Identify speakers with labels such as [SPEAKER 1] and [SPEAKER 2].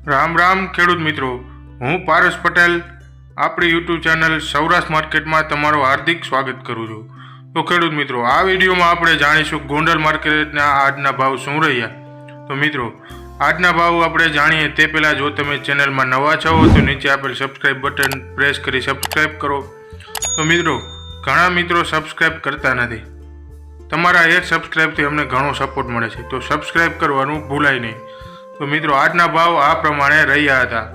[SPEAKER 1] રામ રામ ખેડૂત મિત્રો, હું પારસ પટેલ આપણી યુટ્યુબ ચેનલ સૌરાષ્ટ્ર માર્કેટમાં તમારું હાર્દિક સ્વાગત કરું છું. તો ખેડૂત મિત્રો, આ વિડીયોમાં આપણે જાણીશું ગોંડલ માર્કેટના આજના ભાવ શું રહ્યા. તો મિત્રો, આજના ભાવ આપણે જાણીએ તે પહેલાં જો તમે ચેનલમાં નવા છો તો નીચે આપેલ સબસ્ક્રાઈબ બટન પ્રેસ કરી સબસ્ક્રાઈબ કરો. તો મિત્રો, ઘણા મિત્રો સબસ્ક્રાઈબ કરતા નથી. તમારા એક સબસ્ક્રાઈબથી અમને ઘણો સપોર્ટ મળે છે, તો સબસ્ક્રાઈબ કરવાનું ભૂલાય નહીં. તો મિત્રો, આજના ભાવ આ પ્રમાણે રહ્યા હતા.